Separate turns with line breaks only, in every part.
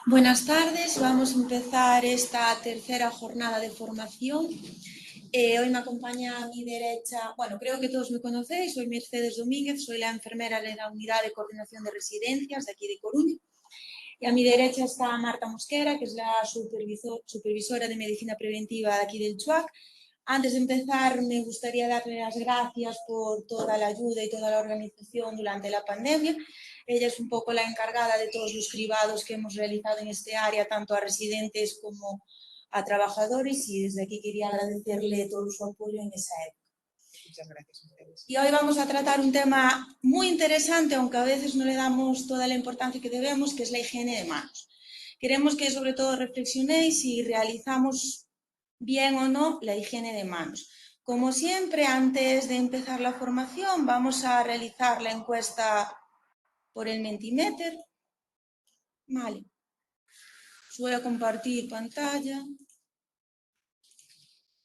Buenas tardes, vamos a empezar esta tercera jornada de formación. Hoy me acompaña a mi derecha, bueno, creo que todos me conocéis, soy Mercedes Domínguez, soy la enfermera de la Unidad de Coordinación de Residencias de aquí de Coruña. Y a mi derecha está Marta Mosquera, que es la supervisora de Medicina Preventiva de aquí del CHUAC. Antes de empezar, me gustaría darle las gracias por toda la ayuda y toda la organización durante la pandemia. Ella es un poco la encargada de todos los cribados que hemos realizado en este área, tanto a residentes como a trabajadores, y desde aquí quería agradecerle todo su apoyo en esa época.
Muchas gracias.
Y hoy vamos a tratar un tema muy interesante, aunque a veces no le damos toda la importancia que debemos, que es la higiene de manos. Queremos que sobre todo reflexionéis si realizamos bien o no la higiene de manos. Como siempre, antes de empezar la formación, vamos a realizar la encuesta por el Mentimeter. Vale. Voy a compartir pantalla.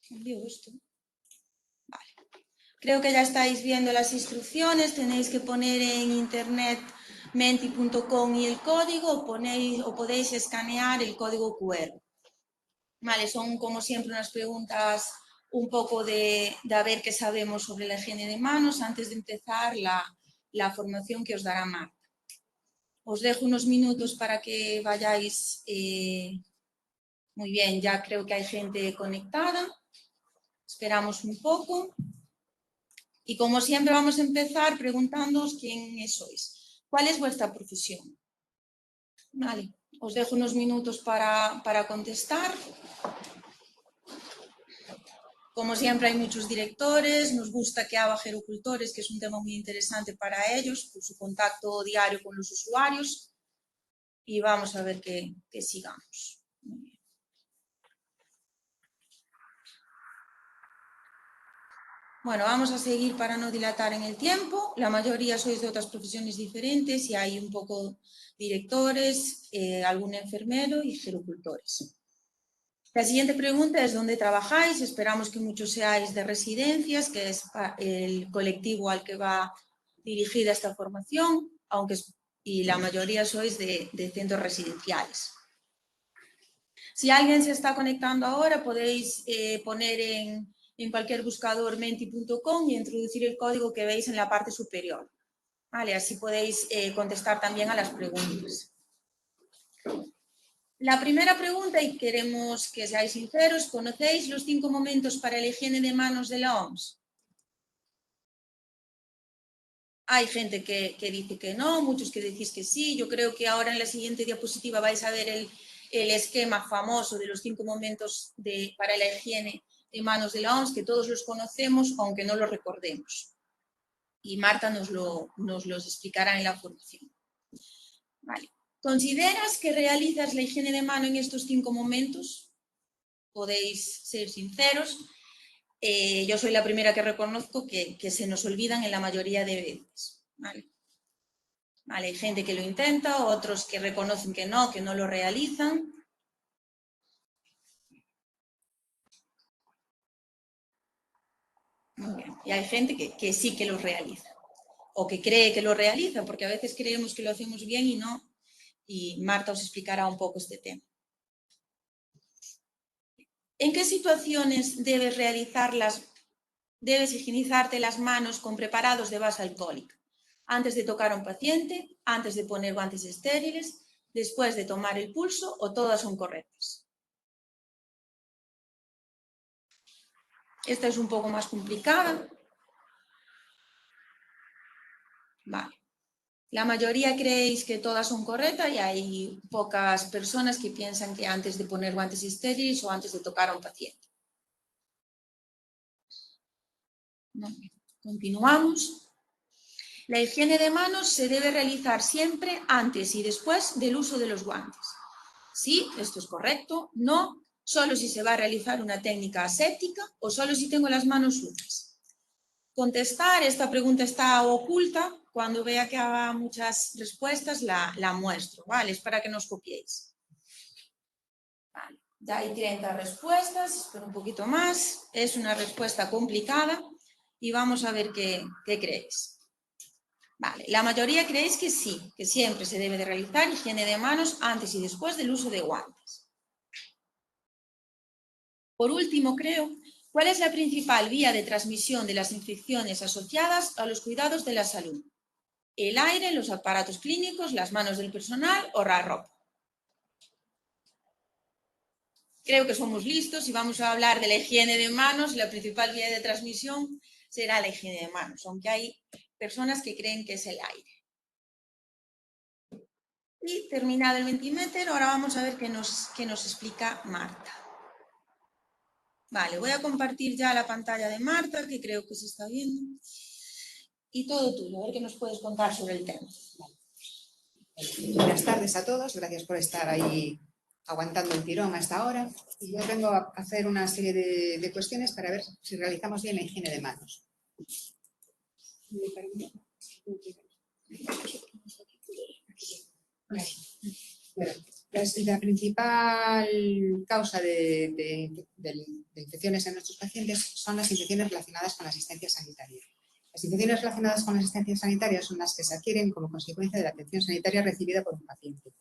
¿Envío esto? Vale. Creo que ya estáis viendo las instrucciones. Tenéis que poner en internet menti.com y el código, o podéis escanear el código QR. Vale, son como siempre unas preguntas un poco de a ver qué sabemos sobre la higiene de manos antes de empezar la formación que os dará Marta. Os dejo unos minutos para que vayáis. Muy bien, ya creo que hay gente conectada. Esperamos un poco. Y como siempre vamos a empezar preguntándoos quiénes sois. ¿Cuál es vuestra profesión? Vale, os dejo unos minutos para contestar. Como siempre hay muchos directores, nos gusta que haya gerocultores, que es un tema muy interesante para ellos, por su contacto diario con los usuarios. Y vamos a ver que sigamos. Muy bien. Bueno, vamos a seguir para no dilatar en el tiempo. La mayoría sois de otras profesiones diferentes y hay un poco directores, algún enfermero y gerocultores. La siguiente pregunta es ¿dónde trabajáis? Esperamos que muchos seáis de residencias, que es el colectivo al que va dirigida esta formación, y la mayoría sois de centros residenciales. Si alguien se está conectando ahora, podéis poner en cualquier buscador menti.com y introducir el código que veis en la parte superior. Vale, así podéis contestar también a las preguntas. La primera pregunta, y queremos que seáis sinceros, ¿conocéis los 5 momentos para la higiene de manos de la OMS? Hay gente que dice que no, muchos que decís que sí. Yo creo que ahora en la siguiente diapositiva vais a ver el esquema famoso de los 5 momentos para la higiene de manos de la OMS, que todos los conocemos, aunque no los recordemos. Y Marta nos los explicará en la formación. Vale. ¿Consideras que realizas la higiene de mano en estos 5 momentos? Podéis ser sinceros. Yo soy la primera que reconozco que se nos olvidan en la mayoría de veces. Vale. Vale, hay gente que lo intenta, otros que reconocen que no lo realizan. Muy bien. Y hay gente que sí que lo realiza, o que cree que lo realiza, porque a veces creemos que lo hacemos bien y no. Y Marta os explicará un poco este tema. ¿En qué situaciones debes higienizarte las manos con preparados de base alcohólica? Antes de tocar a un paciente, antes de poner guantes estériles, después de tomar el pulso, o todas son correctas. Esta es un poco más complicada. Vale. La mayoría creéis que todas son correctas y hay pocas personas que piensan que antes de poner guantes estériles o antes de tocar a un paciente. Continuamos. La higiene de manos se debe realizar siempre antes y después del uso de los guantes. Sí, esto es correcto. No, solo si se va a realizar una técnica aséptica o solo si tengo las manos sucias. Contestar, esta pregunta está oculta. Cuando vea que haga muchas respuestas, la muestro, ¿vale? Es para que no os copiéis. Vale. Ya hay 30 respuestas, espero un poquito más. Es una respuesta complicada y vamos a ver qué creéis. Vale, la mayoría creéis que sí, que siempre se debe de realizar higiene de manos antes y después del uso de guantes. Por último, creo, ¿cuál es la principal vía de transmisión de las infecciones asociadas a los cuidados de la salud? ¿El aire, los aparatos clínicos, las manos del personal o la ropa? Creo que somos listos y vamos a hablar de la higiene de manos. La principal vía de transmisión será la higiene de manos, aunque hay personas que creen que es el aire. Y terminado el Mentimeter, ahora vamos a ver qué nos explica Marta. Vale, voy a compartir ya la pantalla de Marta, que creo que se está viendo. Y todo tuyo, a ver qué nos puedes contar sobre el tema.
Buenas tardes a todos, gracias por estar ahí aguantando el tirón a esta hora. Y yo vengo a hacer una serie de cuestiones para ver si realizamos bien la higiene de manos. Bueno, la principal causa de infecciones en nuestros pacientes son las infecciones relacionadas con la asistencia sanitaria. Las infecciones relacionadas con la asistencia sanitaria son las que se adquieren como consecuencia de la atención sanitaria recibida por un paciente.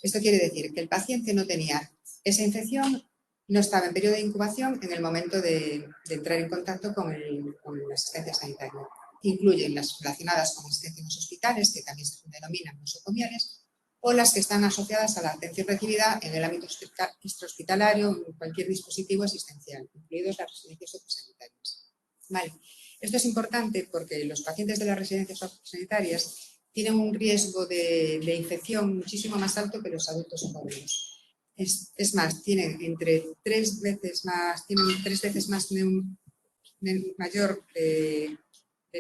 Esto quiere decir que el paciente no tenía esa infección, no estaba en periodo de incubación en el momento de entrar en contacto con la asistencia sanitaria. Incluyen las relacionadas con asistencia en los hospitales, que también se denominan nosocomiales, o las que están asociadas a la atención recibida en el ámbito extrahospitalario o en cualquier dispositivo asistencial, incluidos las residencias sociosanitarias. Vale. Esto es importante porque los pacientes de las residencias sociosanitarias tienen un riesgo de infección muchísimo más alto que los adultos jóvenes. Es más, tienen tres veces más mayor de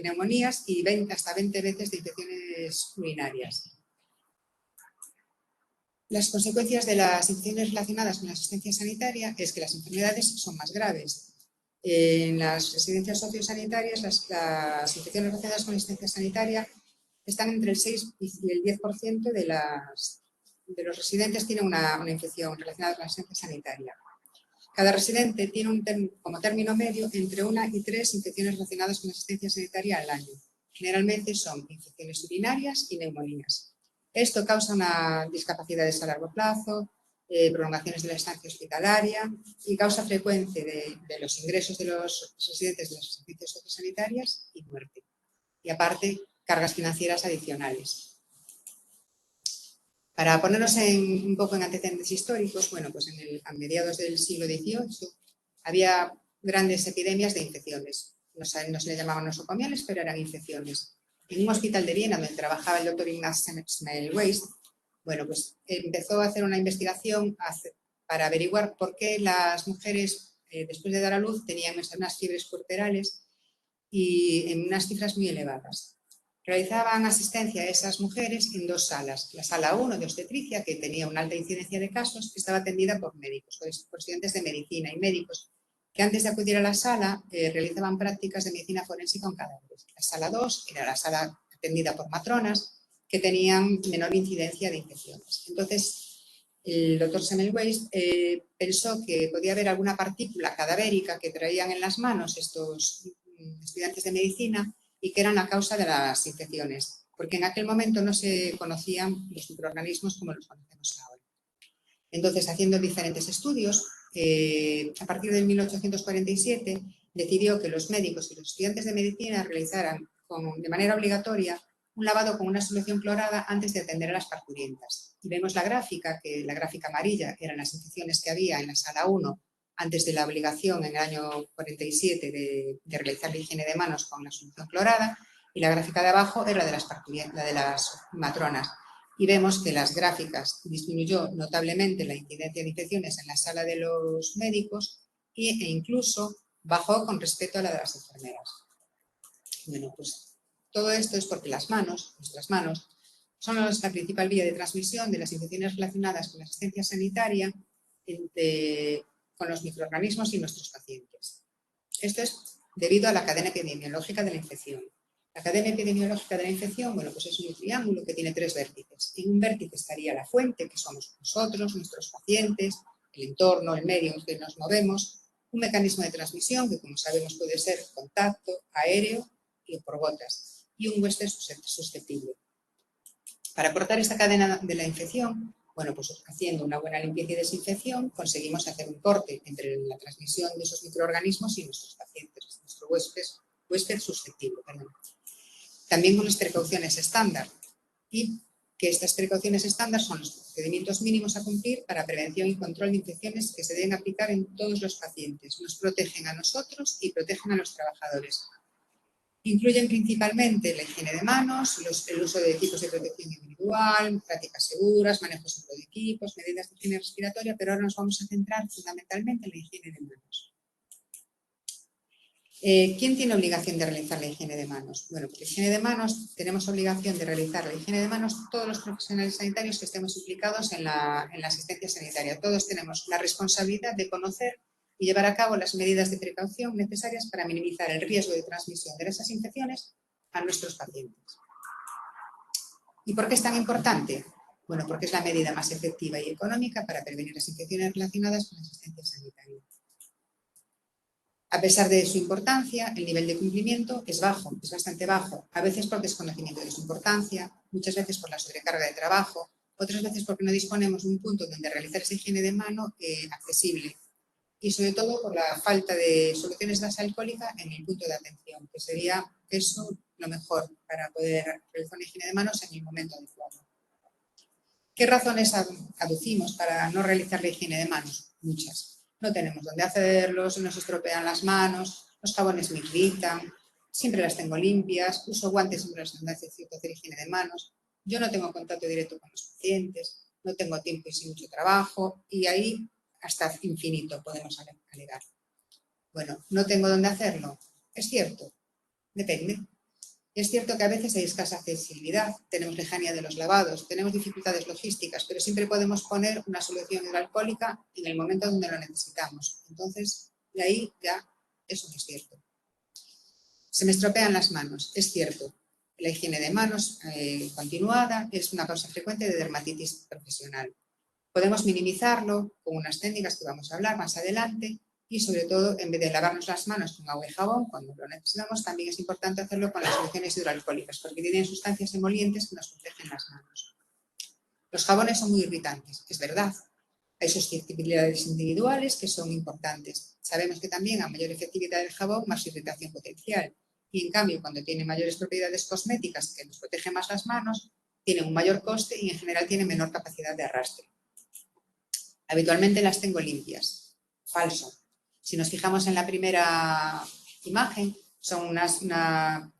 neumonías y hasta 20 veces de infecciones urinarias. Las consecuencias de las infecciones relacionadas con la asistencia sanitaria es que las enfermedades son más graves. En las residencias sociosanitarias, las infecciones relacionadas con la asistencia sanitaria están entre el 6 y el 10% de los residentes tienen una infección relacionada con la asistencia sanitaria. Cada residente tiene como término medio entre 1 y 3 infecciones relacionadas con la asistencia sanitaria al año. Generalmente son infecciones urinarias y neumonías. Esto causa una discapacidad a largo plazo, prolongaciones de la estancia hospitalaria y causa frecuencia de los ingresos de los residentes de las asistencias sociosanitarias y muerte. Y aparte, cargas financieras adicionales. Para ponernos un poco en antecedentes históricos, bueno, pues a mediados del siglo XVIII había grandes epidemias de infecciones. No se le llamaban nosocomiales, pero eran infecciones. En un hospital de Viena, donde trabajaba el doctor Ignaz Semmelweis, bueno, pues empezó a hacer una investigación para averiguar por qué las mujeres, después de dar a luz, tenían unas fiebres puerperales y en unas cifras muy elevadas. Realizaban asistencia a esas mujeres en 2 salas. La sala 1 de obstetricia, que tenía una alta incidencia de casos, estaba atendida por médicos, por estudiantes de medicina y médicos que antes de acudir a la sala realizaban prácticas de medicina forense con cadáveres. La sala 2 era la sala atendida por matronas que tenían menor incidencia de infecciones. Entonces, el doctor Semmelweis pensó que podía haber alguna partícula cadavérica que traían en las manos estos estudiantes de medicina y que eran la causa de las infecciones, porque en aquel momento no se conocían los microorganismos como los conocemos ahora. Entonces, haciendo diferentes estudios, a partir de 1847 decidió que los médicos y los estudiantes de medicina realizaran de manera obligatoria un lavado con una solución clorada antes de atender a las parturientas. Y vemos la gráfica, que la gráfica amarilla eran las infecciones que había en la sala 1 antes de la obligación en el año 47 de realizar la higiene de manos con la solución clorada, y la gráfica de abajo era la de las matronas. Y vemos que las gráficas disminuyó notablemente la incidencia de infecciones en la sala de los médicos e incluso bajó con respecto a la de las enfermeras. Bueno, pues todo esto es porque nuestras manos, son la principal vía de transmisión de las infecciones relacionadas con la asistencia sanitaria con los microorganismos y nuestros pacientes. Esto es debido a la cadena epidemiológica de la infección. La cadena epidemiológica de la infección, bueno, pues es un triángulo que tiene 3 vértices. En un vértice estaría la fuente, que somos nosotros, nuestros pacientes, el entorno, el medio en que nos movemos, un mecanismo de transmisión que, como sabemos, puede ser contacto aéreo y por gotas. y un huésped susceptible. Para cortar esta cadena de la infección, bueno, pues haciendo una buena limpieza y desinfección, conseguimos hacer un corte entre la transmisión de esos microorganismos y nuestros pacientes, nuestro huésped susceptible. Perdón. También con las precauciones estándar, y que estas precauciones estándar son los procedimientos mínimos a cumplir para prevención y control de infecciones que se deben aplicar en todos los pacientes. Nos protegen a nosotros y protegen a los trabajadores. Incluyen principalmente la higiene de manos, el uso de equipos de protección individual, prácticas seguras, manejo seguro de equipos, medidas de higiene respiratoria, pero ahora nos vamos a centrar fundamentalmente en la higiene de manos. ¿Quién tiene obligación de realizar la higiene de manos? Bueno, pues la higiene de manos, tenemos obligación de realizar la higiene de manos todos los profesionales sanitarios que estemos implicados en la asistencia sanitaria. Todos tenemos la responsabilidad de conocer y llevar a cabo las medidas de precaución necesarias para minimizar el riesgo de transmisión de esas infecciones a nuestros pacientes. ¿Y por qué es tan importante? Bueno, porque es la medida más efectiva y económica para prevenir las infecciones relacionadas con la asistencia sanitaria. A pesar de su importancia, el nivel de cumplimiento es bajo, es bastante bajo, a veces por desconocimiento de su importancia, muchas veces por la sobrecarga de trabajo, otras veces porque no disponemos de un punto donde realizar esa higiene de mano accesible y sobre todo por la falta de soluciones de base alcohólica en el punto de atención, que sería eso lo mejor para poder realizar una higiene de manos en el momento adecuado. ¿Qué razones aducimos para no realizar la higiene de manos? Muchas. No tenemos dónde hacerlo, se nos estropean las manos, los jabones me irritan, siempre las tengo limpias, uso guantes siempre las necesito hacer higiene de manos, yo no tengo contacto directo con los pacientes, no tengo tiempo y sin mucho trabajo, y ahí hasta infinito podemos alegar. Bueno, ¿no tengo dónde hacerlo? Es cierto, depende. Es cierto que a veces hay escasa accesibilidad, tenemos lejanía de los lavados, tenemos dificultades logísticas, pero siempre podemos poner una solución hidroalcohólica en el momento donde lo necesitamos. Entonces, de ahí ya eso no es cierto. Se me estropean las manos, es cierto. La higiene de manos continuada es una causa frecuente de dermatitis profesional. Podemos minimizarlo con unas técnicas que vamos a hablar más adelante. Y sobre todo, en vez de lavarnos las manos con agua y jabón, cuando lo necesitamos, también es importante hacerlo con las soluciones hidroalcohólicas, porque tienen sustancias emolientes que nos protegen las manos. Los jabones son muy irritantes, es verdad. Hay susceptibilidades individuales que son importantes. Sabemos que también a mayor efectividad del jabón, más irritación potencial. Y en cambio, cuando tiene mayores propiedades cosméticas que nos protegen más las manos, tienen un mayor coste y en general tienen menor capacidad de arrastre. Habitualmente las tengo limpias. Falso. Si nos fijamos en la primera imagen, son una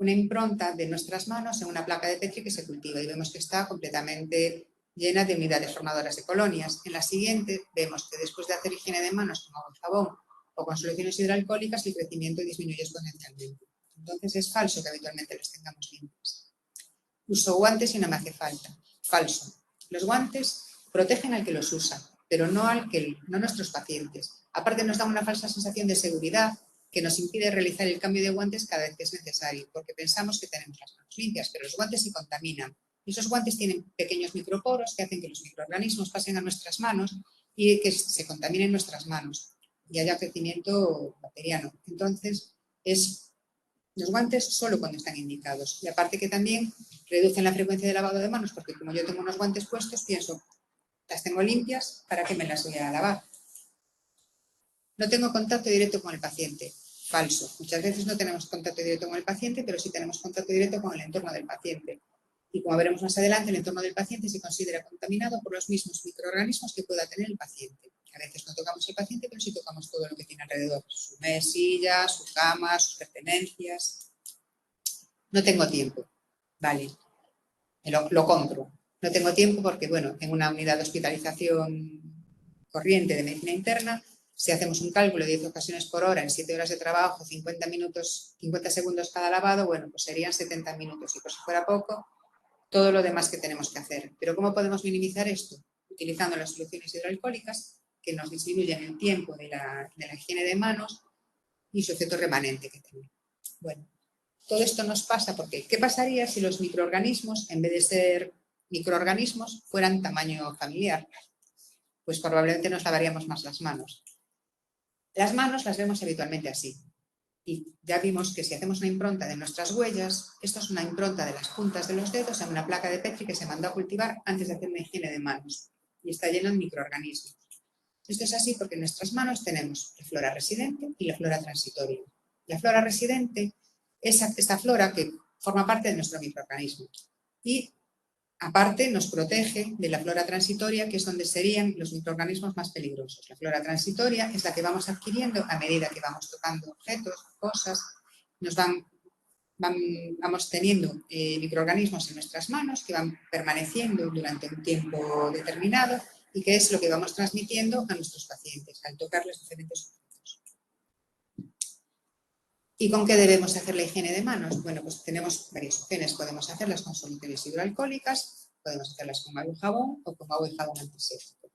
impronta de nuestras manos en una placa de Petri que se cultiva y vemos que está completamente llena de unidades formadoras de colonias. En la siguiente vemos que después de hacer higiene de manos con agua y jabón o con soluciones hidroalcohólicas, el crecimiento disminuye exponencialmente. Entonces es falso que habitualmente las tengamos limpias. Uso guantes y no me hace falta. Falso. Los guantes protegen al que los usa, pero no nuestros pacientes. Aparte nos dan una falsa sensación de seguridad que nos impide realizar el cambio de guantes cada vez que es necesario, porque pensamos que tenemos las manos limpias, pero los guantes se contaminan. Y esos guantes tienen pequeños microporos que hacen que los microorganismos pasen a nuestras manos y que se contaminen nuestras manos y haya crecimiento bacteriano. Entonces, los guantes solo cuando están indicados. Y aparte que también reducen la frecuencia de lavado de manos, porque como yo tengo unos guantes puestos, pienso, las tengo limpias, ¿para qué me las voy a lavar? No tengo contacto directo con el paciente. Falso. Muchas veces no tenemos contacto directo con el paciente, pero sí tenemos contacto directo con el entorno del paciente. Y como veremos más adelante, el entorno del paciente se considera contaminado por los mismos microorganismos que pueda tener el paciente. A veces no tocamos el paciente, pero sí tocamos todo lo que tiene alrededor. Su mesilla, su cama, sus pertenencias. No tengo tiempo. Vale. Lo compro. No tengo tiempo porque, bueno, en una unidad de hospitalización corriente de medicina interna, si hacemos un cálculo de 10 ocasiones por hora en 7 horas de trabajo, 50 segundos cada lavado, bueno, pues serían 70 minutos. Y por si fuera poco, todo lo demás que tenemos que hacer. Pero ¿cómo podemos minimizar esto? Utilizando las soluciones hidroalcohólicas que nos disminuyen el tiempo de la higiene de manos y su efecto remanente que tiene. Bueno, todo esto nos pasa porque ¿qué pasaría si los microorganismos, en vez de ser microorganismos, fueran tamaño familiar? Pues probablemente nos lavaríamos más las manos. Las manos las vemos habitualmente así. Y ya vimos que si hacemos una impronta de nuestras huellas, esto es una impronta de las puntas de los dedos en una placa de Petri que se mandó a cultivar antes de hacer una higiene de manos y está lleno de microorganismos. Esto es así porque en nuestras manos tenemos la flora residente y la flora transitoria. La flora residente es esta flora que forma parte de nuestro microorganismo y aparte nos protege de la flora transitoria, que es donde serían los microorganismos más peligrosos. La flora transitoria es la que vamos adquiriendo a medida que vamos tocando objetos, cosas, vamos teniendo microorganismos en nuestras manos que van permaneciendo durante un tiempo determinado y que es lo que vamos transmitiendo a nuestros pacientes al tocarles diferentes objetos. ¿Y con qué debemos hacer la higiene de manos? Bueno, pues tenemos varias opciones. Podemos hacerlas con soluciones hidroalcohólicas, podemos hacerlas con agua y jabón o con agua y jabón antiséptico.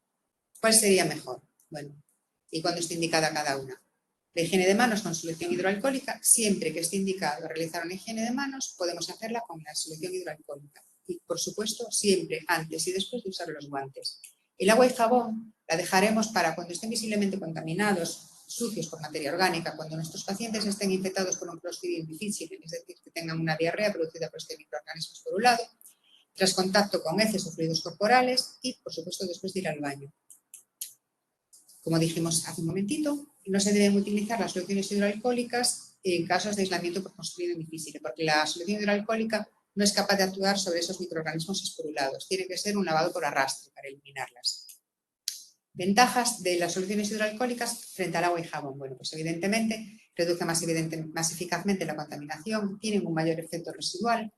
¿Cuál sería mejor? Bueno, ¿y cuándo está indicada cada una? La higiene de manos con solución hidroalcohólica, siempre que esté indicado realizar una higiene de manos, podemos hacerla con la solución hidroalcohólica. Y, por supuesto, siempre antes y después de usar los guantes. El agua y jabón la dejaremos para cuando estén visiblemente contaminados, sucios por materia orgánica, cuando nuestros pacientes estén infectados por un Clostridium difficile, es decir, que tengan una diarrea producida por este microorganismo por un lado, tras contacto con heces o fluidos corporales y, por supuesto, después de ir al baño. Como dijimos hace un momentito, no se deben utilizar las soluciones hidroalcohólicas en casos de aislamiento por Clostridium difficile, porque la solución hidroalcohólica no es capaz de actuar sobre esos microorganismos esporulados. Tiene que ser un lavado por arrastre para eliminarlas. Ventajas de las soluciones hidroalcohólicas frente al agua y jabón. Bueno, pues evidentemente reduce más eficazmente la contaminación, tienen un mayor efecto residual.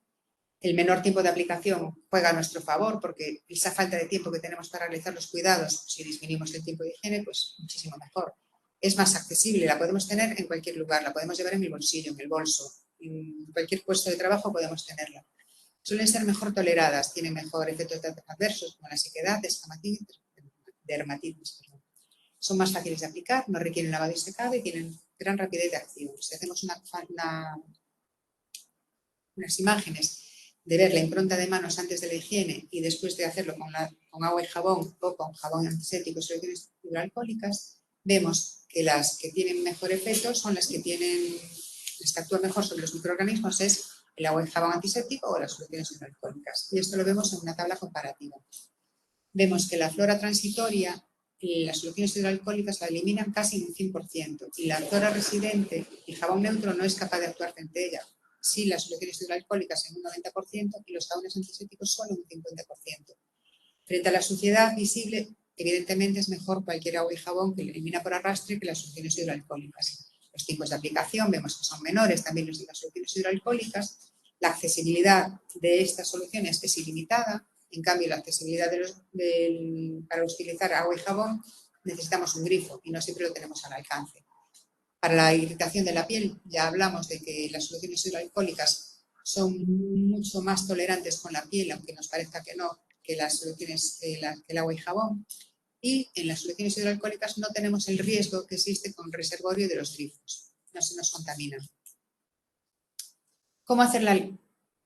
El menor tiempo de aplicación juega a nuestro favor porque esa falta de tiempo que tenemos para realizar los cuidados, si disminuimos el tiempo de higiene, pues muchísimo mejor. Es más accesible, la podemos tener en cualquier lugar, la podemos llevar en el bolsillo, en el bolso, en cualquier puesto de trabajo podemos tenerla. Suelen ser mejor toleradas, tienen mejor efectos adversos como la sequedad, descamación y dermatitis. Son más fáciles de aplicar, no requieren lavado y secado y tienen gran rapidez de acción. Si hacemos unas imágenes de ver la impronta de manos antes de la higiene y después de hacerlo con agua y jabón o con jabón antiséptico y soluciones hidroalcohólicas, vemos que las que tienen mejor efecto son las que actúan mejor sobre los microorganismos, es el agua y jabón antiséptico o las soluciones hidroalcohólicas. Y esto lo vemos en una tabla comparativa. Vemos que la flora transitoria y las soluciones hidroalcohólicas la eliminan casi en un 100% y la flora residente, el jabón neutro, no es capaz de actuar frente a ella. Sí, las soluciones hidroalcohólicas en un 90% y los jabones antisépticos solo en un 50%. Frente a la suciedad visible, evidentemente es mejor cualquier agua y jabón que elimina por arrastre que las soluciones hidroalcohólicas. Los tipos de aplicación vemos que son menores, también los de las soluciones hidroalcohólicas. La accesibilidad de estas soluciones es ilimitada. En cambio, la accesibilidad para utilizar agua y jabón necesitamos un grifo y no siempre lo tenemos al alcance. Para la irritación de la piel, ya hablamos de que las soluciones hidroalcohólicas son mucho más tolerantes con la piel, aunque nos parezca que no, que las soluciones, que el agua y jabón. Y en las soluciones hidroalcohólicas no tenemos el riesgo que existe con el reservorio de los grifos. No se nos contaminan. ¿Cómo hacerla?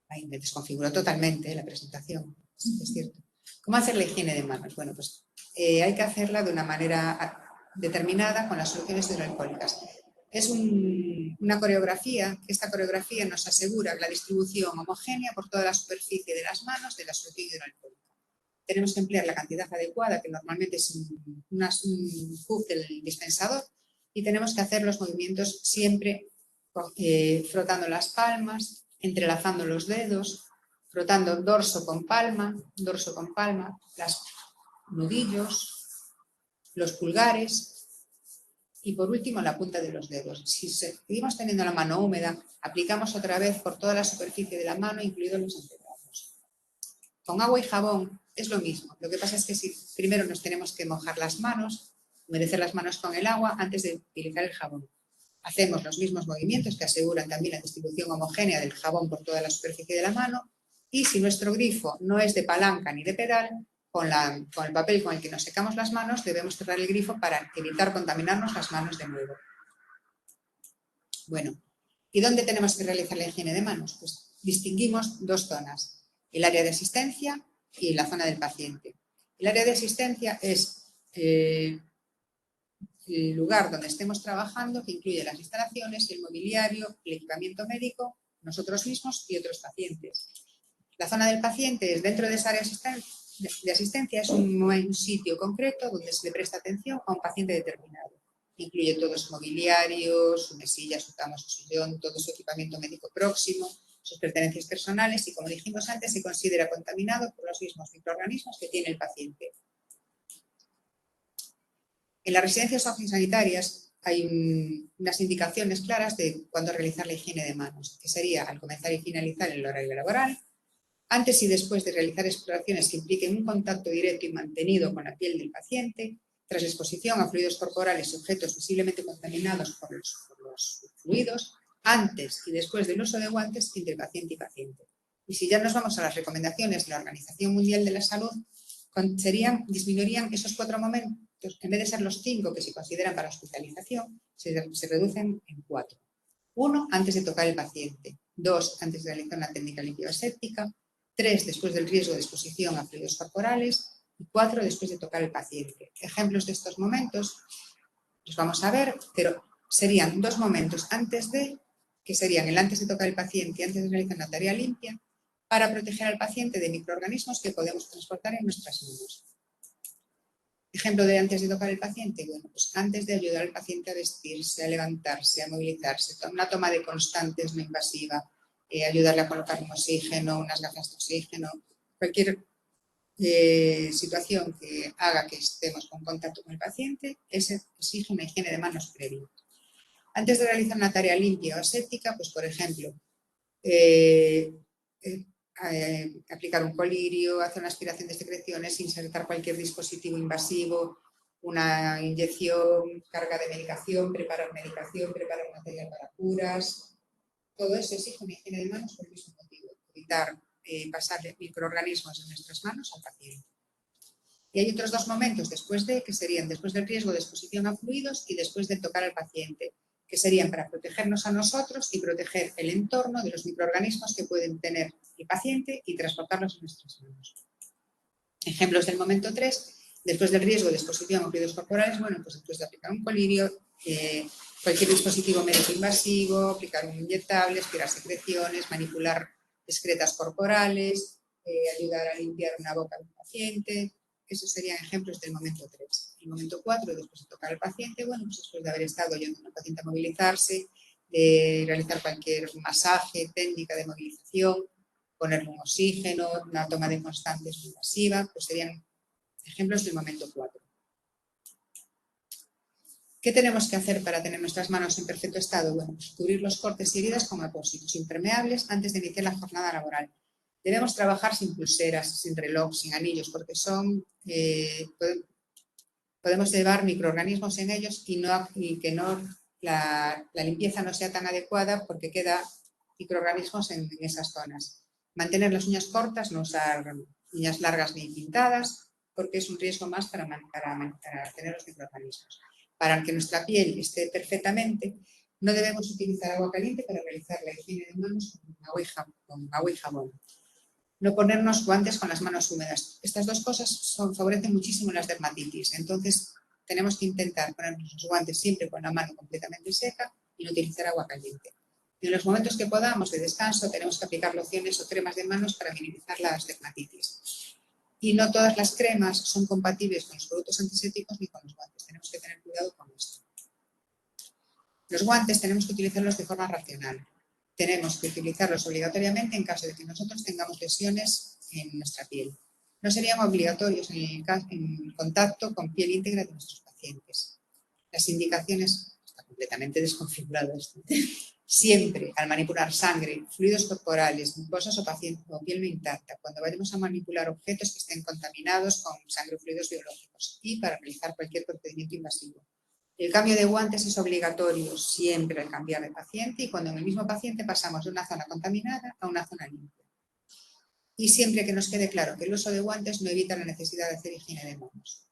Ahí me desconfiguró totalmente la presentación, es cierto. ¿Cómo hacer la higiene de manos? Bueno, pues hay que hacerla de una manera determinada con las soluciones hidroalcohólicas. Es una coreografía, esta coreografía nos asegura la distribución homogénea por toda la superficie de las manos de la solución hidroalcohólica. Tenemos que emplear la cantidad adecuada, que normalmente es un puff del dispensador, y tenemos que hacer los movimientos siempre frotando las palmas, entrelazando los dedos, frotando dorso con palma, los nudillos, los pulgares y por último la punta de los dedos. Si seguimos teniendo la mano húmeda, aplicamos otra vez por toda la superficie de la mano, incluidos los antebrazos. Con agua y jabón es lo mismo. Lo que pasa es que primero nos tenemos que mojar las manos, humedecer las manos con el agua antes de utilizar el jabón. Hacemos los mismos movimientos que aseguran también la distribución homogénea del jabón por toda la superficie de la mano y si nuestro grifo no es de palanca ni de pedal, con el papel con el que nos secamos las manos debemos cerrar el grifo para evitar contaminarnos las manos de nuevo. Bueno, ¿y dónde tenemos que realizar la higiene de manos? Pues distinguimos dos zonas, el área de asistencia y la zona del paciente. El área de asistencia es el lugar donde estemos trabajando, que incluye las instalaciones, el mobiliario, el equipamiento médico, nosotros mismos y otros pacientes. La zona del paciente es dentro de esa área de asistencia, es un sitio concreto donde se le presta atención a un paciente determinado. Incluye todo su mobiliario, su mesilla, su cama, su sillón, todo su equipamiento médico próximo, sus pertenencias personales y, como dijimos antes, se considera contaminado por los mismos microorganismos que tiene el paciente. En las residencias sociosanitarias hay unas indicaciones claras de cuándo realizar la higiene de manos, que sería al comenzar y finalizar el horario laboral, antes y después de realizar exploraciones que impliquen un contacto directo y mantenido con la piel del paciente, tras la exposición a fluidos corporales y objetos visiblemente contaminados por los fluidos, antes y después del uso de guantes entre paciente y paciente. Y si ya nos vamos a las recomendaciones de la Organización Mundial de la Salud, disminuirían esos 4 momentos, en vez de ser los 5 que se consideran para hospitalización, se reducen en 4. 1, antes de tocar el paciente. 2, antes de realizar una técnica limpia aséptica. 3, después del riesgo de exposición a fluidos corporales. Y 4, después de tocar el paciente. Ejemplos de estos momentos los vamos a ver, pero serían 2 momentos antes de, que serían el antes de tocar el paciente y antes de realizar una tarea limpia, para proteger al paciente de microorganismos que podemos transportar en nuestras manos. Ejemplo de antes de tocar el paciente, bueno, pues antes de ayudar al paciente a vestirse, a levantarse, a movilizarse, una toma de constantes no invasiva, ayudarle a colocar un oxígeno, unas gafas de oxígeno, cualquier situación que haga que estemos en contacto con el paciente, ese exige una higiene de manos previa. Antes de realizar una tarea limpia o aséptica, pues por ejemplo, aplicar un colirio, hacer una aspiración de secreciones, insertar cualquier dispositivo invasivo, una inyección, carga de medicación, preparar material para curas. Todo eso exige una higiene de manos por el mismo motivo, evitar pasarle microorganismos en nuestras manos al paciente. Y hay otros 2 momentos después de, que serían después del riesgo de exposición a fluidos y después de tocar al paciente, que serían para protegernos a nosotros y proteger el entorno de los microorganismos que pueden tener el paciente y transportarlos en nuestras manos. Ejemplos del momento 3, después del riesgo de exposición a fluidos corporales, bueno, pues después de aplicar un colirio, cualquier dispositivo médico invasivo, aplicar un inyectable, aspirar secreciones, manipular excretas corporales, ayudar a limpiar una boca de un paciente. Esos serían ejemplos del momento 3. El momento 4, después de tocar al paciente, bueno, pues después de haber estado ayudando al paciente a movilizarse, de realizar cualquier masaje, técnica de movilización, ponerle un oxígeno, una toma de constantes invasiva, pues serían ejemplos del momento 4. ¿Qué tenemos que hacer para tener nuestras manos en perfecto estado? Bueno, pues cubrir los cortes y heridas con apósitos impermeables antes de iniciar la jornada laboral. Debemos trabajar sin pulseras, sin reloj, sin anillos, porque podemos llevar microorganismos en ellos y que la limpieza no sea tan adecuada porque queda microorganismos en esas zonas. Mantener las uñas cortas, no usar uñas largas ni pintadas, porque es un riesgo más para tener los microorganismos. Para que nuestra piel esté perfectamente, no debemos utilizar agua caliente para realizar la higiene de manos con agua y jabón. No ponernos guantes con las manos húmedas. Estas 2 cosas favorecen muchísimo las dermatitis. Entonces, tenemos que intentar ponernos los guantes siempre con la mano completamente seca y no utilizar agua caliente. Y en los momentos que podamos de descanso, tenemos que aplicar lociones o cremas de manos para minimizar las dermatitis. Y no todas las cremas son compatibles con los productos antisépticos ni con los guantes. Tenemos que tener cuidado con esto. Los guantes tenemos que utilizarlos de forma racional. Tenemos que utilizarlos obligatoriamente en caso de que nosotros tengamos lesiones en nuestra piel. No serían obligatorios en contacto con piel íntegra de nuestros pacientes. Las indicaciones, está completamente desconfigurado esto. Siempre al manipular sangre, fluidos corporales, mucosas o piel no intacta, cuando vayamos a manipular objetos que estén contaminados con sangre o fluidos biológicos y para realizar cualquier procedimiento invasivo. El cambio de guantes es obligatorio siempre al cambiar de paciente y cuando en el mismo paciente pasamos de una zona contaminada a una zona limpia. Y siempre que nos quede claro que el uso de guantes no evita la necesidad de hacer higiene de manos.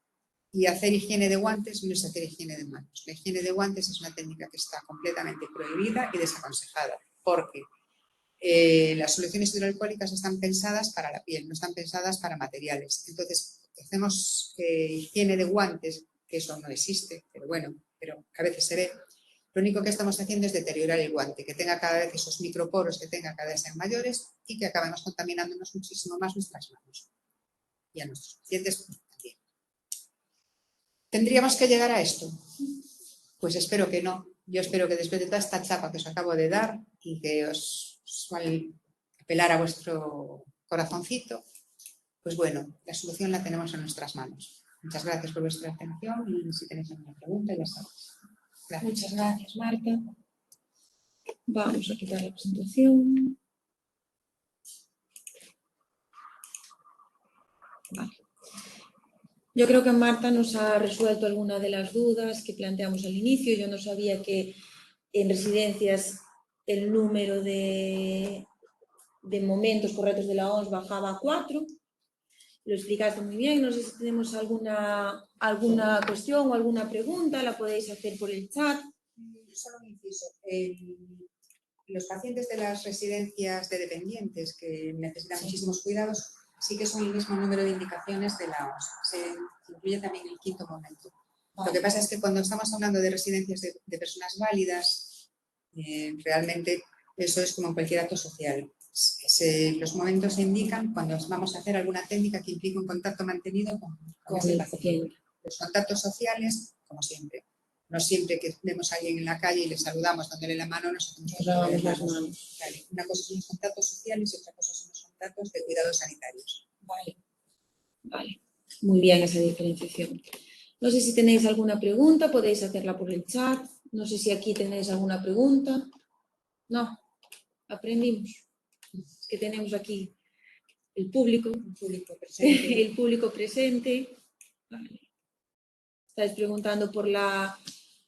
Y hacer higiene de guantes no es hacer higiene de manos. La higiene de guantes es una técnica que está completamente prohibida y desaconsejada porque las soluciones hidroalcohólicas están pensadas para la piel, no están pensadas para materiales. Entonces, hacemos higiene de guantes que eso no existe, pero bueno, pero a veces se ve. Lo único que estamos haciendo es deteriorar el guante, que tenga cada vez esos microporos, que tenga cada vez sean mayores y que acabemos contaminándonos muchísimo más nuestras manos. Y a nuestros pacientes también. ¿Tendríamos que llegar a esto? Pues espero que no. Yo espero que después de toda esta chapa que os acabo de dar y que os al apelar a vuestro corazoncito, pues bueno, la solución la tenemos en nuestras manos. Muchas gracias por vuestra atención y si tenéis alguna pregunta, ya sabéis. Gracias.
Muchas gracias, Marta. Vamos a quitar la presentación. Vale. Yo creo que Marta nos ha resuelto algunas de las dudas que planteamos al inicio. Yo no sabía que en residencias el número de momentos correctos de la OMS bajaba a 4. Lo explicaste muy bien. No sé si tenemos alguna cuestión o alguna pregunta. La podéis hacer por el chat.
Solo un inciso. Los pacientes de las residencias de dependientes que necesitan muchísimos cuidados sí que son el mismo número de indicaciones de la OMS. Se incluye también el 5º momento. Lo que pasa es que cuando estamos hablando de residencias de personas válidas, realmente eso es como en cualquier acto social. Los momentos se indican cuando vamos a hacer alguna técnica que implique un contacto mantenido con ese paciente. Los contactos sociales, como siempre. No siempre que vemos a alguien en la calle y le saludamos dándole la mano, nos hacemos las manos. Vale. Una cosa son los contactos sociales y otra cosa son los contactos de cuidados sanitarios.
Vale. Muy bien esa diferenciación. No sé si tenéis alguna pregunta, podéis hacerla por el chat. No sé si aquí tenéis alguna pregunta. No, aprendimos. Es que tenemos aquí el público presente. El público presente. Vale. Estáis preguntando por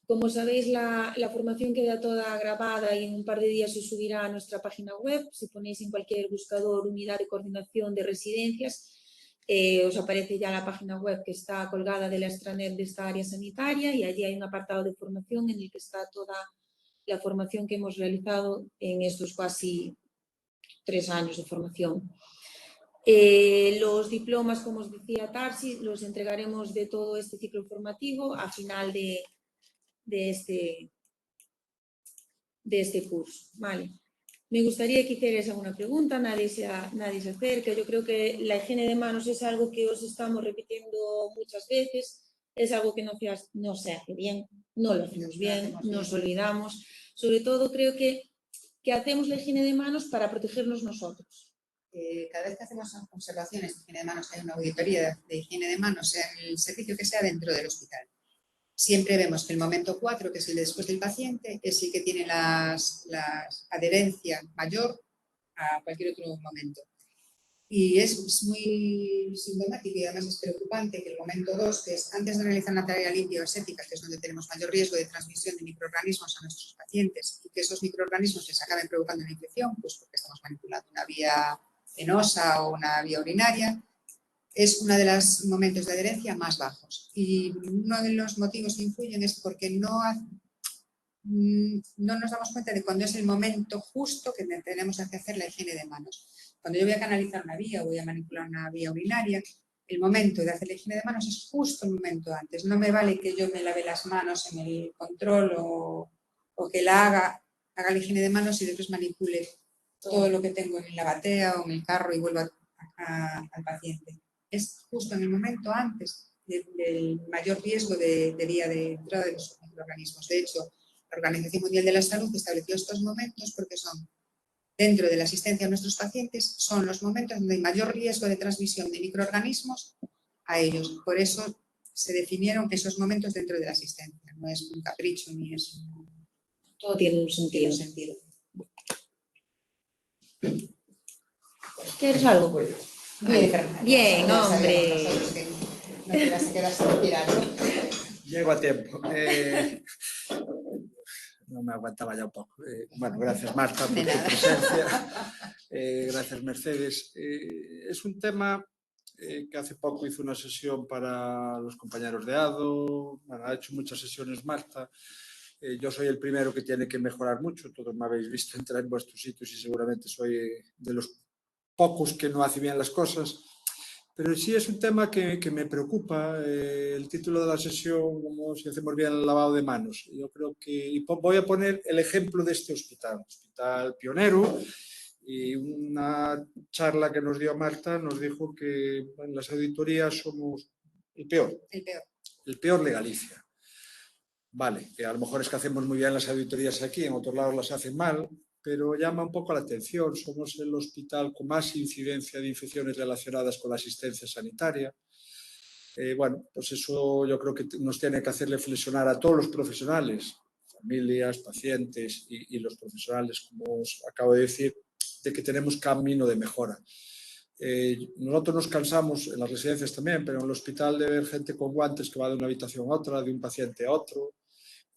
como sabéis, la formación queda toda grabada y en un par de días se subirá a nuestra página web. Si ponéis en cualquier buscador Unidad de Coordinación de Residencias, os aparece ya la página web que está colgada de la extranet de esta área sanitaria y allí hay un apartado de formación en el que está toda la formación que hemos realizado en estos casi 3 años de formación. Los diplomas, como os decía Tarsi, los entregaremos de todo este ciclo formativo a final de este curso. Vale. Me gustaría que hicierais alguna pregunta, nadie se acerca. Yo creo que la higiene de manos es algo que os estamos repitiendo muchas veces, es algo que no se hace bien, no lo hacemos bien, nos olvidamos. Sobre todo creo que hacemos la higiene de manos para protegernos nosotros.
Cada vez que hacemos observaciones de higiene de manos, hay una auditoría de higiene de manos en el servicio que sea dentro del hospital. Siempre vemos que el momento 4, que es el de después del paciente, es el que tiene la adherencia mayor a cualquier otro momento. Y es muy sintomático y además es preocupante que el momento 2, que es antes de realizar una tarea limpia o aséptica, que es donde tenemos mayor riesgo de transmisión de microorganismos a nuestros pacientes y que esos microorganismos les acaben provocando una infección, pues porque estamos manipulando una vía venosa o una vía urinaria, es uno de los momentos de adherencia más bajos. Y uno de los motivos que influyen es porque no nos damos cuenta de cuándo es el momento justo que tenemos que hacer la higiene de manos. Cuando yo voy a canalizar una vía o voy a manipular una vía urinaria, el momento de hacer la higiene de manos es justo el momento antes. No me vale que yo me lave las manos en el control o que haga la higiene de manos y después manipule todo lo que tengo en la batea o en el carro y vuelva al paciente. Es justo en el momento antes del mayor riesgo de vía de entrada de los microorganismos. De hecho, la Organización Mundial de la Salud estableció estos momentos porque son, dentro de la asistencia a nuestros pacientes, son los momentos donde hay mayor riesgo de transmisión de microorganismos a ellos. Por eso se definieron esos momentos dentro de la asistencia. No es un capricho ni es...
Todo tiene un sentido. ¿Quieres algo? Bien, hombre.
No te vas a quedar sin tirar, ¿no?
Llego a tiempo. No me aguantaba ya un poco. Bueno, gracias Marta por tu presencia. Gracias Mercedes. Es un tema que hace poco hizo una sesión para los compañeros de ADO. Bueno, ha hecho muchas sesiones Marta. Yo soy el primero que tiene que mejorar mucho. Todos me habéis visto entrar en vuestros sitios y seguramente soy de los pocos que no hace bien las cosas. Pero sí es un tema que me preocupa. El título de la sesión, como si hacemos bien el lavado de manos. Yo creo que, y voy a poner el ejemplo de este hospital pionero, y una charla que nos dio Marta nos dijo que en las auditorías somos el peor de Galicia. Vale, que a lo mejor es que hacemos muy bien las auditorías aquí, en otros lados las hacen mal, pero llama un poco la atención. Somos el hospital con más incidencia de infecciones relacionadas con la asistencia sanitaria. Bueno, pues eso yo creo que nos tiene que hacer reflexionar a todos los profesionales, familias, pacientes y los profesionales, como os acabo de decir, de que tenemos camino de mejora. Nosotros nos cansamos en las residencias también, pero en el hospital de ver gente con guantes que va de una habitación a otra, de un paciente a otro.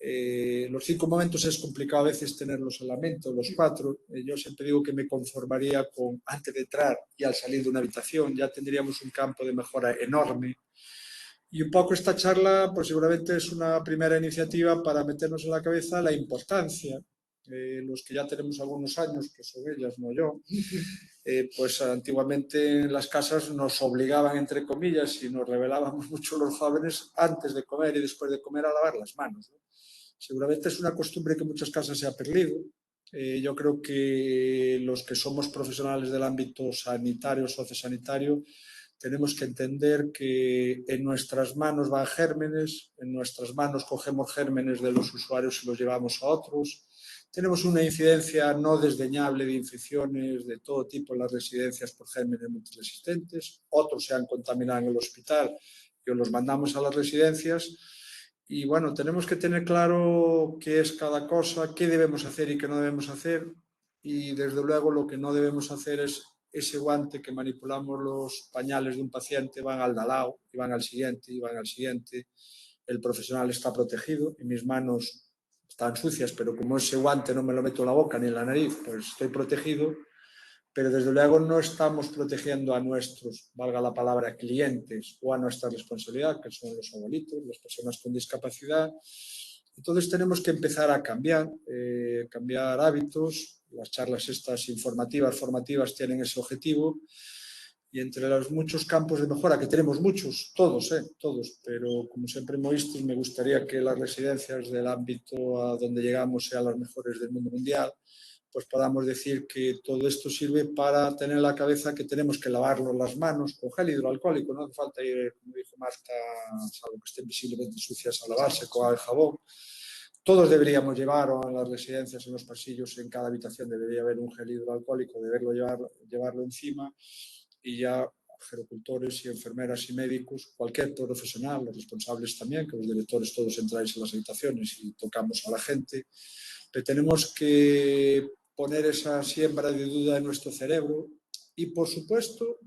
Los 5 momentos es complicado a veces tenerlos en la mente, los 4. Yo siempre digo que me conformaría con, antes de entrar y al salir de una habitación, ya tendríamos un campo de mejora enorme. Y un poco esta charla, pues seguramente es una primera iniciativa para meternos en la cabeza la importancia. Los que ya tenemos algunos años, que son ellas, no yo, pues antiguamente en las casas nos obligaban, entre comillas, y nos revelábamos mucho los jóvenes antes de comer y después de comer a lavar las manos, ¿no? Seguramente es una costumbre que en muchas casas se ha perdido. Yo creo que los que somos profesionales del ámbito sanitario, sociosanitario, tenemos que entender que en nuestras manos van gérmenes, en nuestras manos cogemos gérmenes de los usuarios y los llevamos a otros. Tenemos una incidencia no desdeñable de infecciones de todo tipo en las residencias por gérmenes multiresistentes. Otros se han contaminado en el hospital y los mandamos a las residencias. Y bueno, tenemos que tener claro qué es cada cosa, qué debemos hacer y qué no debemos hacer. Y desde luego lo que no debemos hacer es ese guante que manipulamos los pañales de un paciente, van al de al lado, y van al siguiente, y van al siguiente. El profesional está protegido y mis manos están sucias, pero como ese guante no me lo meto en la boca ni en la nariz, pues estoy protegido. Pero desde luego no estamos protegiendo a nuestros, valga la palabra, clientes o a nuestra responsabilidad, que son los abuelitos, las personas con discapacidad. Entonces tenemos que empezar a cambiar hábitos. Las charlas estas informativas, formativas, tienen ese objetivo. Y entre los muchos campos de mejora, que tenemos muchos, todos, pero como siempre hemos visto, me gustaría que las residencias del ámbito a donde llegamos sean las mejores del mundo mundial, pues podamos decir que todo esto sirve para tener en la cabeza que tenemos que lavarnos las manos con gel hidroalcohólico, no hace falta ir, como dijo Marta, salvo que estén visiblemente sucias, a lavarse con el jabón. Todos deberíamos llevar, o en las residencias, en los pasillos, en cada habitación debería haber un gel hidroalcohólico, deberlo llevarlo encima, y ya gerocultores y enfermeras y médicos, cualquier profesional, los responsables también, que los directores todos entráis en las habitaciones y tocamos a la gente, pero tenemos que poner esa siembra de duda en nuestro cerebro y, por supuesto,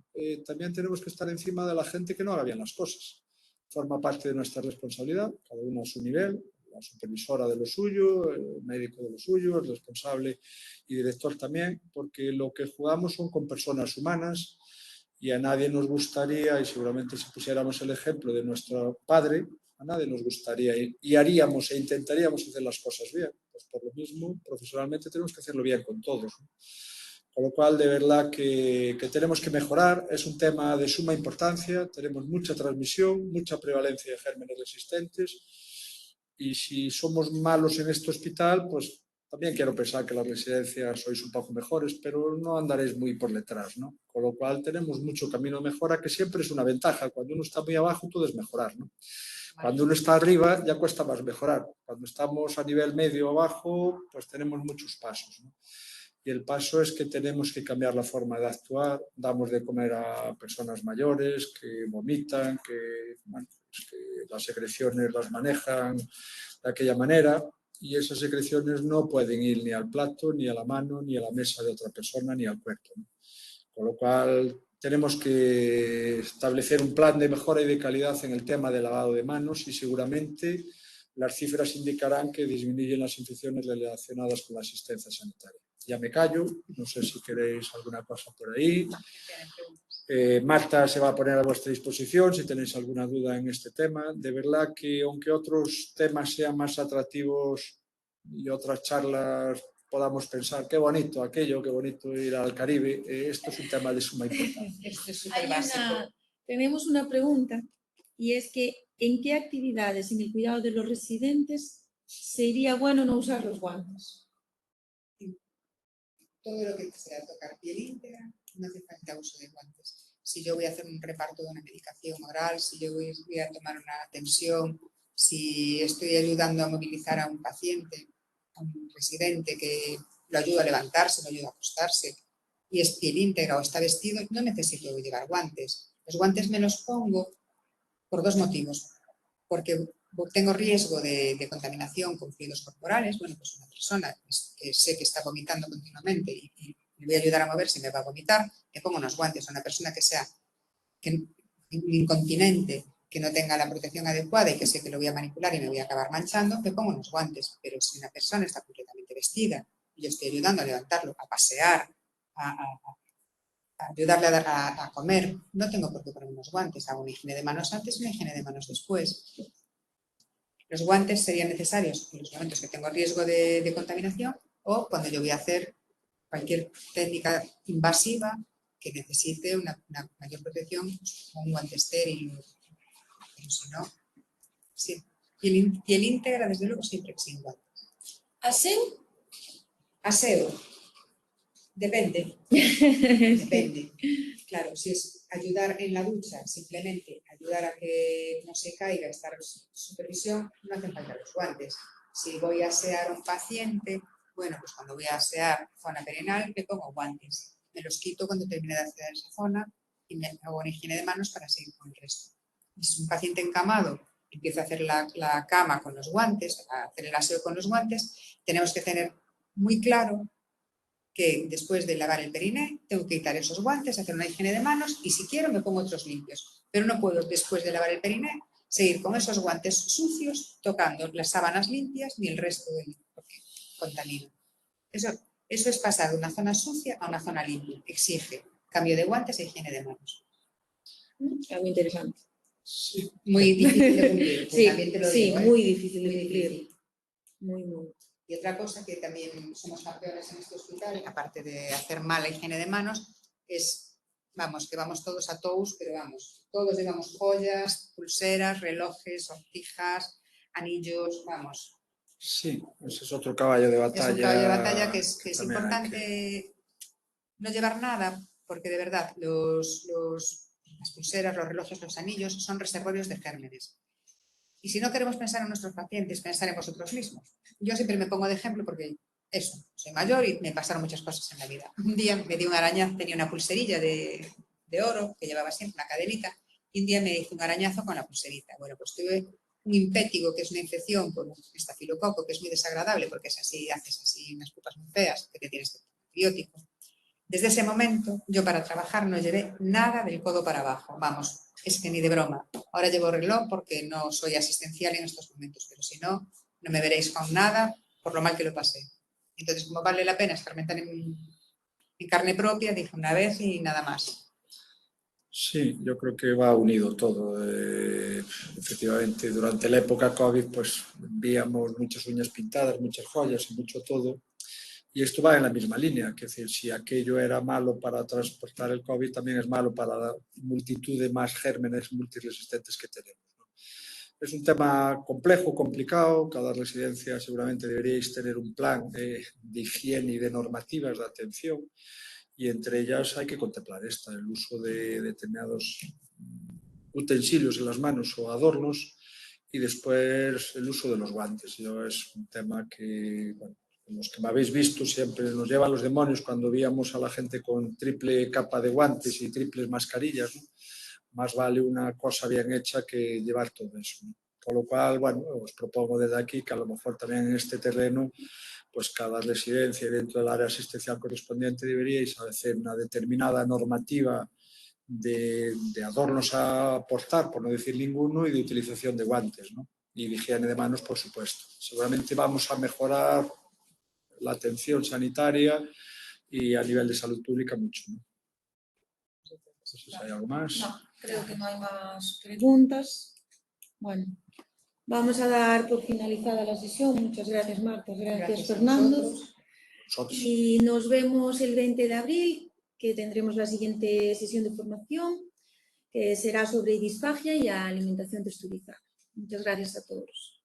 también tenemos que estar encima de la gente que no haga bien las cosas. Forma parte de nuestra responsabilidad, cada uno a su nivel, la supervisora de lo suyo, el médico de lo suyo, el responsable y director también, porque lo que jugamos son con personas humanas y a nadie nos gustaría, y seguramente si pusiéramos el ejemplo de nuestro padre, a nadie nos gustaría y haríamos e intentaríamos hacer las cosas bien. Pues por lo mismo, profesionalmente tenemos que hacerlo bien con todos, ¿no? Con lo cual, de verdad que tenemos que mejorar. Es un tema de suma importancia. Tenemos mucha transmisión, mucha prevalencia de gérmenes resistentes. Y si somos malos en este hospital, pues también quiero pensar que las residencias sois un poco mejores, pero no andaréis muy por detrás, ¿no? Con lo cual tenemos mucho camino de mejora, que siempre es una ventaja. Cuando uno está muy abajo, todo es mejorar, ¿no? Cuando uno está arriba, ya cuesta más mejorar. Cuando estamos a nivel medio o abajo, pues tenemos muchos pasos, ¿no? Y el paso es que tenemos que cambiar la forma de actuar. Damos de comer a personas mayores que vomitan, bueno, pues que las secreciones las manejan de aquella manera, y esas secreciones no pueden ir ni al plato, ni a la mano, ni a la mesa de otra persona, ni al cuerpo, ¿no? Con lo cual tenemos que establecer un plan de mejora y de calidad en el tema del lavado de manos, y seguramente las cifras indicarán que disminuyen las infecciones relacionadas con la asistencia sanitaria. Ya me callo, no sé si queréis alguna cosa por ahí. Marta se va a poner a vuestra disposición si tenéis alguna duda en este tema. De verdad que aunque otros temas sean más atractivos y otras charlas podamos pensar qué bonito aquello, qué bonito ir al Caribe, esto es un tema de suma importancia.
Esto es súper básico.
tenemos una pregunta y es que ¿en qué actividades en el cuidado de los residentes sería bueno no usar los guantes?
Todo lo que sea tocar piel íntegra, no hace falta uso de guantes. Si yo voy a hacer un reparto de una medicación oral, si yo voy a tomar una tensión, si estoy ayudando a movilizar a un paciente, a un residente que lo ayuda a levantarse, lo ayuda a acostarse, y es piel íntegra o está vestido, no necesito llevar guantes. Los guantes me los pongo por dos motivos. Porque tengo riesgo de contaminación con fluidos corporales. Bueno, pues una persona que sé que está vomitando continuamente y le voy a ayudar a moverse y me va a vomitar, le pongo unos guantes. A una persona que sea incontinente, que no tenga la protección adecuada y que sé que lo voy a manipular y me voy a acabar manchando, le pongo unos guantes. Pero si una persona está completamente vestida y yo estoy ayudando a levantarlo, a pasear, a ayudarle a comer, no tengo por qué poner unos guantes. Hago una higiene de manos antes y una higiene de manos después. Los guantes serían necesarios en los momentos que tengo riesgo de contaminación o cuando yo voy a hacer cualquier técnica invasiva que necesite una mayor protección, o un guante estéril. Pero si no, sí. Piel íntegra, desde luego, siempre sin guantes.
¿Aseo?
Aseo. Depende. Depende. Claro, si es ayudar en la ducha, simplemente ayudar a que no se caiga, estar en supervisión, no hacen falta los guantes. Si voy a asear a un paciente, bueno, pues cuando voy a asear zona perineal, me pongo guantes. Me los quito cuando termine de asear esa zona y me hago una higiene de manos para seguir con el resto. Y si es un paciente encamado, empiezo a hacer la cama con los guantes, a hacer el aseo con los guantes, tenemos que tener muy claro que después de lavar el periné tengo que quitar esos guantes, hacer una higiene de manos y si quiero me pongo otros limpios. Pero no puedo, después de lavar el periné, seguir con esos guantes sucios, tocando las sábanas limpias ni el resto del porque contamina. Eso es pasar de una zona sucia a una zona limpia. Exige cambio de guantes e higiene de manos.
Algo interesante.
Sí. Muy difícil de cumplir.
Sí,
también te lo digo,
muy difícil de
muy
cumplir.
difícil.
Muy.
Y otra cosa que también somos campeones en este hospital, aparte de hacer mala higiene de manos, es, vamos, que vamos todos a todos, pero vamos, todos llevamos joyas, pulseras, relojes, sortijas, anillos, vamos.
Sí, ese es otro caballo de batalla.
Es un caballo de batalla que es
que...
importante no llevar nada, porque de verdad las pulseras, los relojes, los anillos son reservorios de gérmenes. Y si no queremos pensar en nuestros pacientes, pensar en vosotros mismos. Yo siempre me pongo de ejemplo porque eso, soy mayor y me pasaron muchas cosas en la vida. Un día me dio un arañazo, tenía una pulserilla de oro que llevaba siempre, una cadenita, y un día me hizo un arañazo con la pulserita. Bueno, pues tuve un impétigo, que es una infección por un estafilococo, que es muy desagradable porque es así, haces así unas pupas muy feas, que te tienes antibiótico. Desde ese momento, yo para trabajar no llevé nada del codo para abajo. Vamos, es que ni de broma. Ahora llevo reloj porque no soy asistencial en estos momentos, pero si no, no me veréis con nada por lo mal que lo pasé. Entonces, como vale la pena experimentar en carne propia, dije una vez y nada más.
Sí, yo creo que va unido todo. Efectivamente, durante la época COVID, pues veíamos muchas uñas pintadas, muchas joyas y mucho todo. Y esto va en la misma línea, que es decir, si aquello era malo para transportar el COVID, también es malo para la multitud de más gérmenes multiresistentes que tenemos, ¿no? Es un tema complejo, complicado. Cada residencia seguramente deberíais tener un plan de higiene y de normativas de atención. Y entre ellas hay que contemplar el uso de determinados utensilios en las manos o adornos y después el uso de los guantes. Yo es un tema que, bueno, los que me habéis visto siempre nos llevan los demonios cuando veíamos a la gente con triple capa de guantes y triples mascarillas, ¿no? Más vale una cosa bien hecha que llevar todo eso, ¿no? Por lo cual, bueno, os propongo desde aquí que a lo mejor también en este terreno pues cada residencia dentro del área asistencial correspondiente deberíais hacer una determinada normativa de adornos a aportar, por no decir ninguno, y de utilización de guantes, ¿no? Y de higiene de manos, por supuesto. Seguramente vamos a mejorar la atención sanitaria y a nivel de salud pública mucho, ¿no? No sé si hay algo más.
No, creo que no hay más preguntas. Bueno, vamos a dar por finalizada la sesión. Muchas gracias, Marta. Gracias Fernando. Y nos vemos el 20 de abril, que tendremos la siguiente sesión de formación. que será sobre disfagia y alimentación texturizada. Muchas gracias a todos.